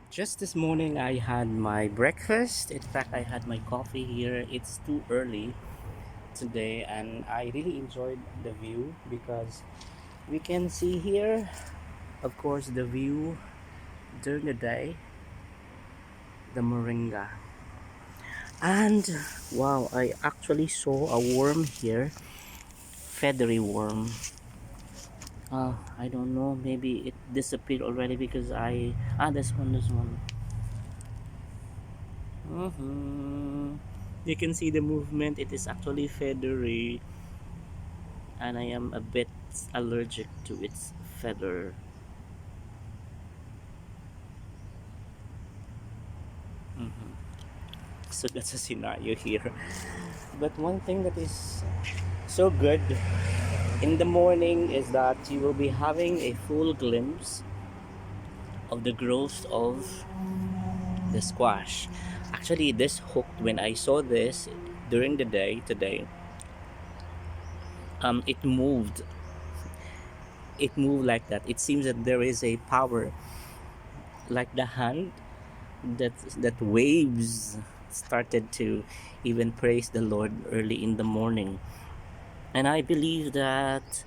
Just this morning, I had my breakfast. In fact, I had my coffee here. It's too early today, and I really enjoyed the view because we can see here, of course, the view during the day, the moringa. And wow, I actually saw a worm here, feathery worm. I don't know, maybe it disappeared already because this one. You can see the movement. It is actually feathery, and I am a bit allergic to its feather. Mhm. So that's a scenario here. But one thing that is so good in the morning is that you will be having a full glimpse of the growth of the squash. Actually, this hooked when I saw this during the day today. It moved. It moved like that. It seems that there is a power, like the hand that waves started to even praise the Lord early in the morning. And I believe that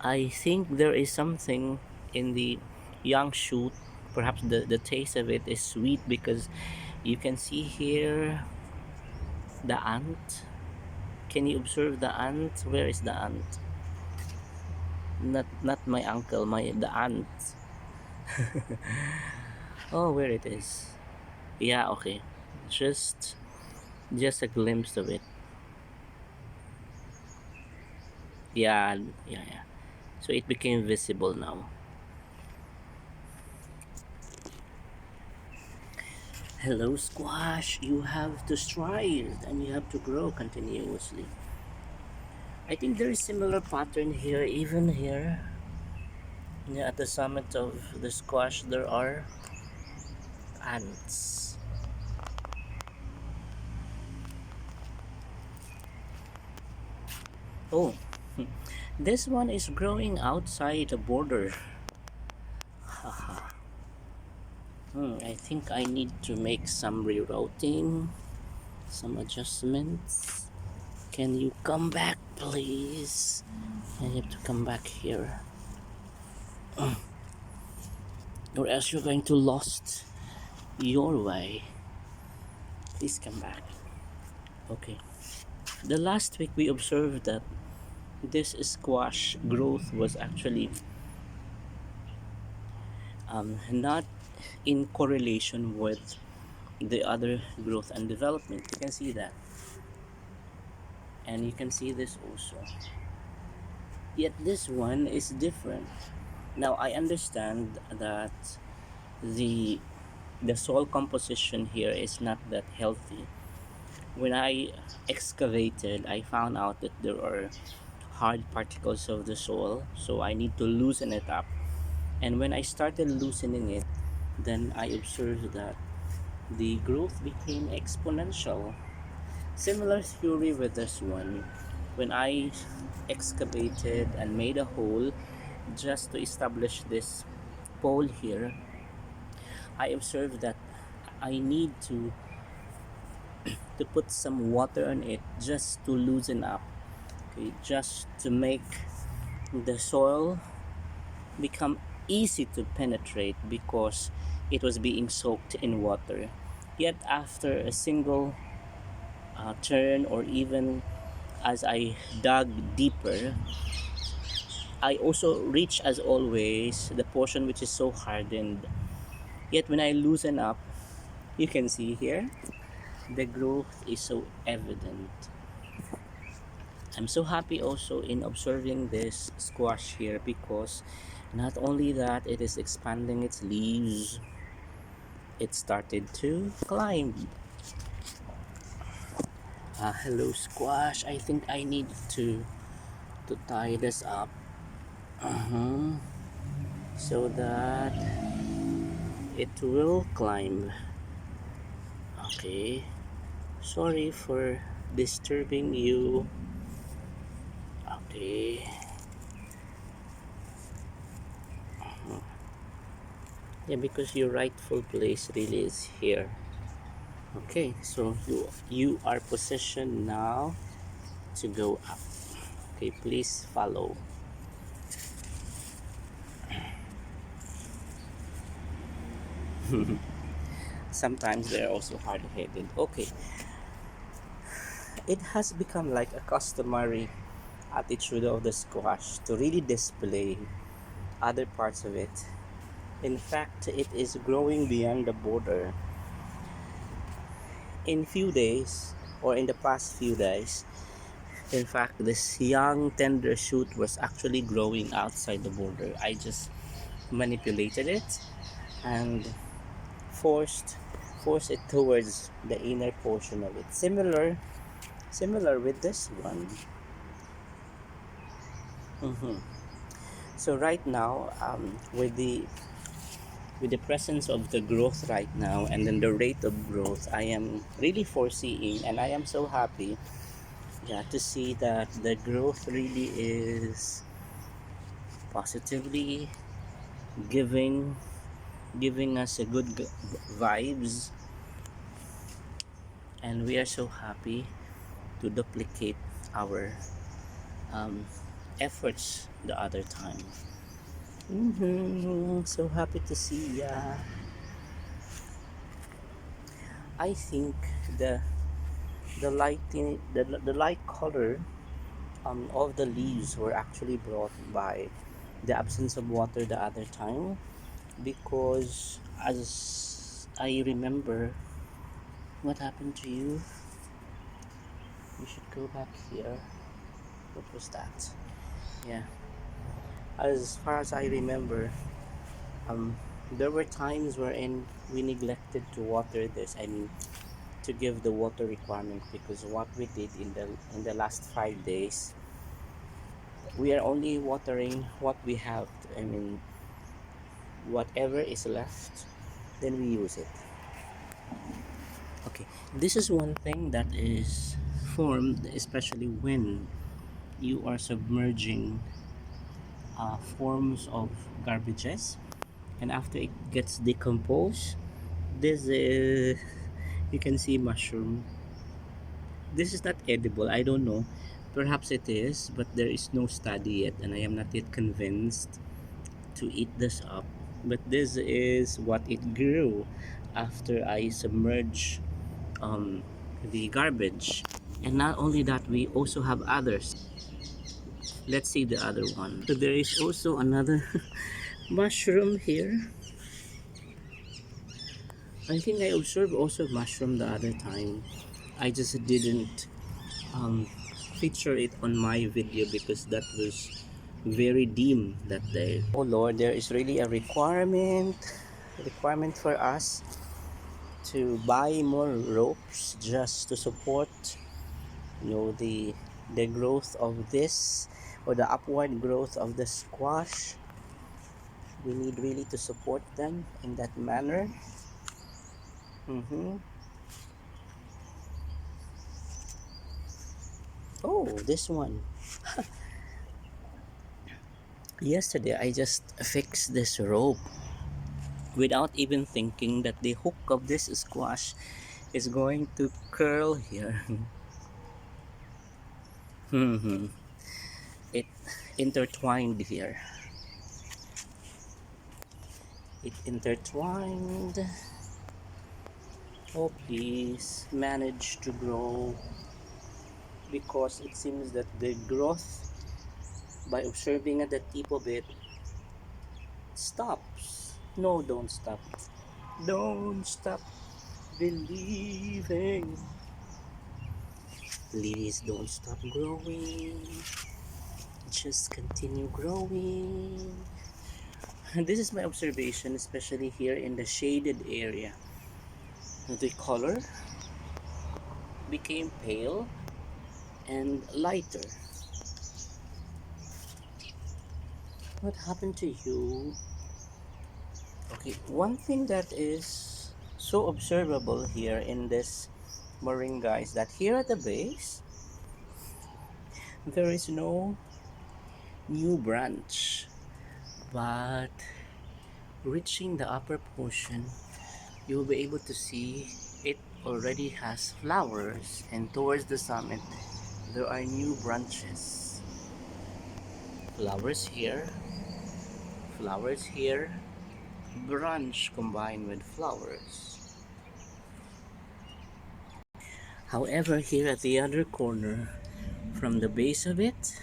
I think there is something in the young shoot. Perhaps the taste of it is sweet because you can see here the ant. Can you observe the ant? Where is the ant? Not my uncle, my the ant. Oh, where it is? Yeah, okay. Just just a glimpse of it. Yeah, yeah. So it became visible now. Hello, squash. You have to strive and you have to grow continuously. I think there is similar pattern here, even here. Yeah, at the summit of the squash, there are ants. Oh, this one is growing outside the border. Haha. I think I need to make some rerouting, some adjustments. Can you come back, please? I have to come back here, or else you're going to lost your way. Please come back. Okay. The last week we observed that this squash growth was actually not in correlation with the other growth and development. You can see that, and you can see this also. Yet this one is different. Now I understand that the the soil composition here is not that healthy. When I excavated, I found out that there are hard particles of the soil, so I need to loosen it up. And when I started loosening it, then I observed that the growth became exponential. Similar theory with this one. When I excavated and made a hole just to establish this pole here, I observed that I need to put some water on it just to loosen up, okay, just to make the soil become easy to penetrate because it was being soaked in water. Yet after a single turn, or even as I dug deeper, I also reach, as always, the portion which is so hardened. Yet when I loosen up, you can see here the growth is so evident. I'm so happy also in observing this squash here because not only that it is expanding its leaves, it started to climb. Hello squash, I think I need to tie this up, so that it will climb. Okay, sorry for disturbing you. Okay, Yeah, because your rightful place really is here. Okay, so you are positioned now to go up. Okay, please follow. Sometimes they're also hard-headed. Okay, it has become like a customary attitude of the squash to really display other parts of it. In fact, it is growing beyond the border. In few days, or in the past few days, in fact, this young tender shoot was actually growing outside the border. I just manipulated it and forced forced it towards the inner portion of it. Similar with this one. Mhm. So right now, with the presence of the growth right now and then the rate of growth, I am really foreseeing, and I am so happy, yeah, to see that the growth really is positively giving giving us a good vibes, and we are so happy to duplicate our um, efforts the other time. So happy to see ya. I think the the light color of the leaves were actually brought by the absence of water the other time, because as I remember, what happened to you? You should go back here. What was that? Yeah, as far as I remember, um, there were times wherein we neglected to water this. I mean, to give the water requirement, because what we did in the last 5 days, we are only watering what we have. I mean, whatever is left, then we use it. Okay, this is one thing that is formed, especially when you are submerging forms of garbages, and after it gets decomposed, this is, you can see mushroom. This is not edible, I don't know, perhaps it is, but there is no study yet and I am not yet convinced to eat this up. But this is what it grew after I submerge um, the garbage. And not only that, we also have others. Let's see the other one. So there is also another mushroom here. I think I observed also mushroom the other time. I just didn't um, feature it on my video because that was very dim that day. Oh Lord, there is really a requirement for us to buy more ropes just to support, the growth of this, or the upward growth of the squash. We need really to support them in that manner. Mm-hmm. Oh, this one. Yesterday I just fixed this rope without even thinking that the hook of this squash is going to curl here. It intertwined here. It intertwined. Oh, please manage to grow, because it seems that the growth, by observing at the tip of it, stops. No, don't stop. Don't stop believing. Please don't stop growing. Just continue growing. This is my observation, especially here in the shaded area. The color became pale and lighter. What happened to you? Okay, one thing that is so observable here in this moringa is that here at the base, there is no new branch, but Reaching the upper portion, you will be able to see it already has flowers, and towards the summit there are new branches. Flowers here, flowers here, branch combined with flowers. However, here at the other corner, from the base of it,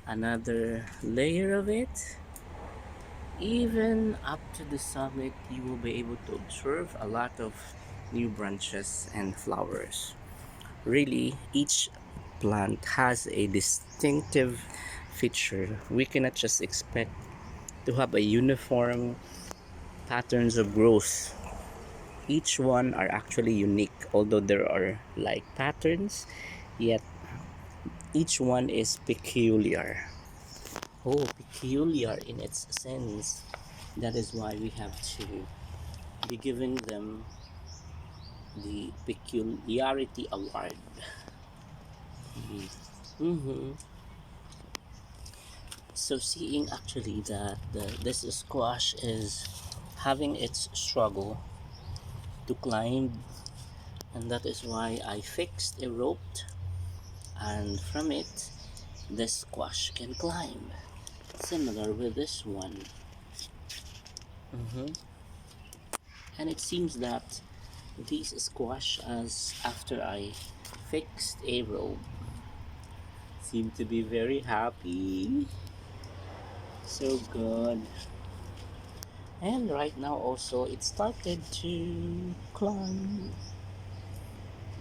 another layer of it, even up to the summit, you will be able to observe a lot of new branches and flowers. Really, each plant has a distinctive feature. We cannot just expect to have a uniform patterns of growth. Each one are actually unique, although there are like patterns, yet each one is peculiar. Oh, peculiar in its sense. That is why we have to be giving them the peculiarity award. Mm-hmm. So seeing actually that this squash is having its struggle to climb, and that is why I fixed a rope, and from it this squash can climb, similar with this one. Mm-hmm. And it seems that these squash, as after I fixed a rope, seem to be very happy. So good. And right now also it started to climb.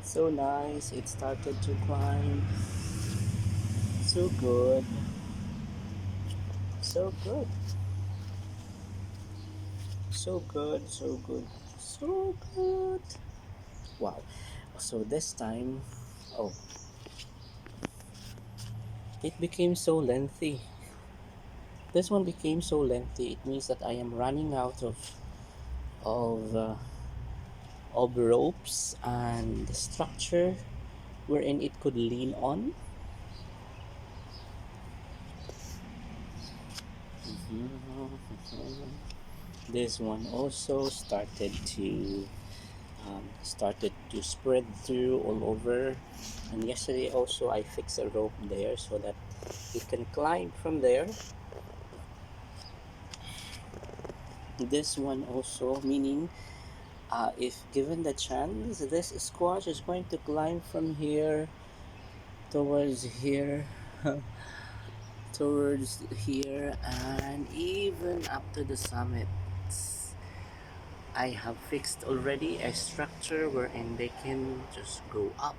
So nice, it started to climb. So good. So good. So good, so good. So good. Wow. So this time, oh, it became so lengthy. This one became so lengthy. It means that I am running out of uh, of ropes and structure wherein it could lean on. This one also started to spread through all over, and yesterday also I fixed a rope there so that it can climb from there. This one also, meaning if given the chance, this squash is going to climb from here towards here towards here, and even up to the summit. I have fixed already a structure wherein they can just go up,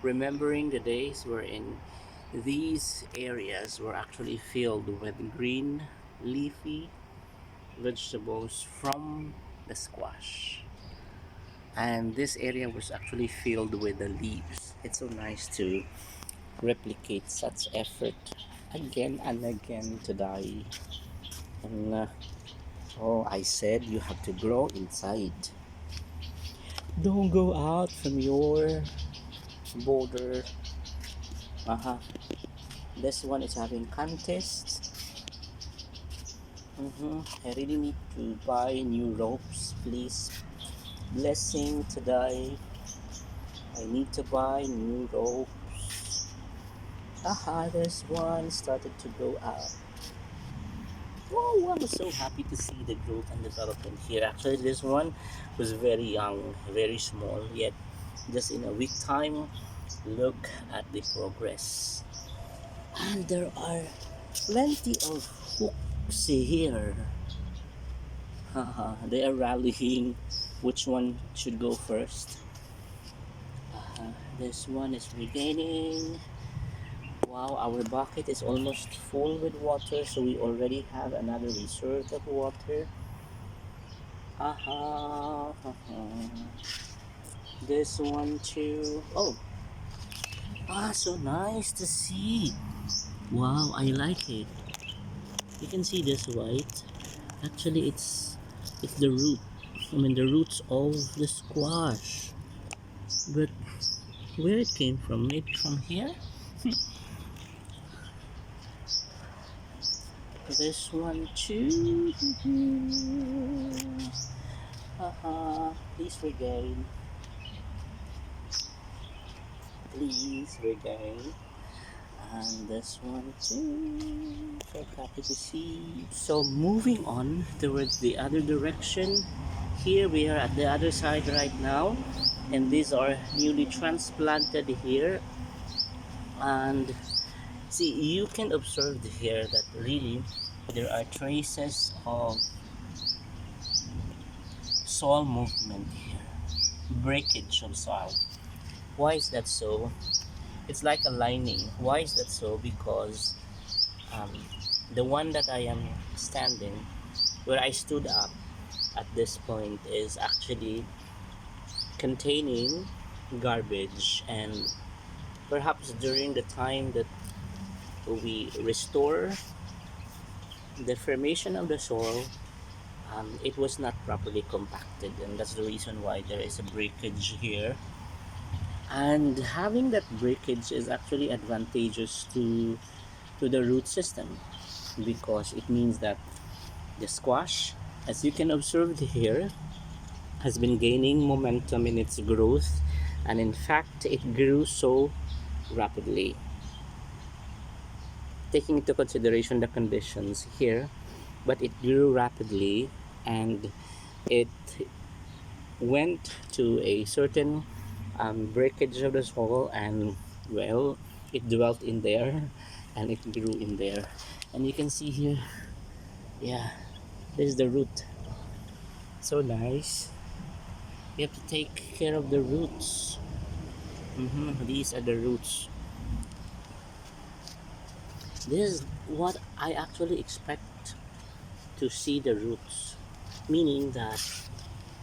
remembering the days wherein these areas were actually filled with green leafy vegetables from the squash, and this area was actually filled with the leaves. It's so nice to replicate such effort again and again today. And oh, I said you have to grow inside. Don't go out from your border. Uh-huh. This one is having contest. I really need to buy new ropes, please. Blessing today. I need to buy new ropes. Aha, this one started to go out. Oh, I'm so happy to see the growth and development here. Actually, this one was very young, very small, yet just in a week time, look at the progress. And there are plenty of hooks here. Haha, they are rallying. Which one should go first? This one is regaining. Wow, our bucket is almost full with water, so we already have another reserve of water. Aha, this one too. Oh, so nice to see. Wow, I like it. You can see this white. Actually, it's the root. I mean, the roots of the squash. But where it came from? Maybe from here? This one too. Please regain. Please regain. And this one too. So happy to see. So moving on towards the other direction. Here we are at the other side right now, and these are newly transplanted here. And see, you can observe here that really there are traces of soil movement here, breakage of soil. Why is that so? It's like a lining. Why is that so? Because um, the one that I am standing, where I stood up at this point, is actually containing garbage, and perhaps during the time that we restore the formation of the soil, it was not properly compacted, and that's the reason why there is a breakage here. And having that breakage is actually advantageous to the root system, because it means that the squash, as you can observe here, has been gaining momentum in its growth, and in fact it grew so rapidly. Taking into consideration the conditions here, but it grew rapidly, and it went to a certain breakage of the soil, and well, it dwelt in there and it grew in there. And you can see here, yeah, this is the root. So nice. You have to take care of the roots. These are the roots. This is what I actually expect to see, the roots, meaning that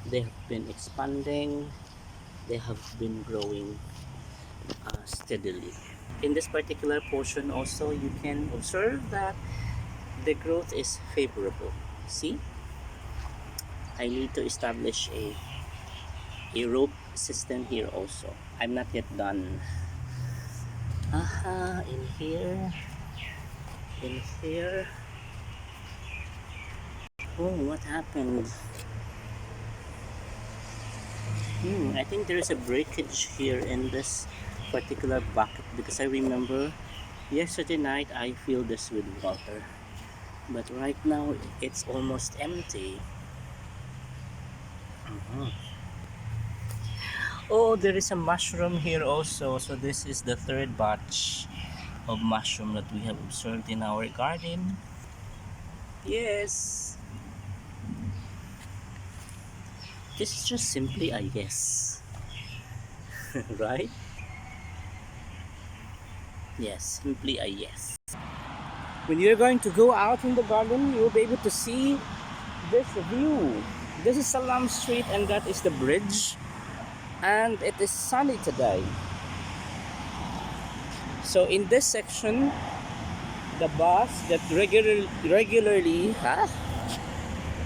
they have been expanding, they have been growing steadily. In this particular portion also, you can observe that the growth is favorable. See, I need to establish a rope system here also. I'm not yet done. In here, in here. Oh, what happened? I think there is a breakage here in this particular bucket, because I remember yesterday night I filled this with water, but right now it's almost empty. Oh, there is a mushroom here also. So this is the third batch of mushroom that we have observed in our garden. Yes, this is just simply a yes. Right? Yes, simply a yes. When you're going to go out in the garden, you'll be able to see this view. This is Salam Street, and that is the bridge, and it is sunny today. So in this section, the bus that regularly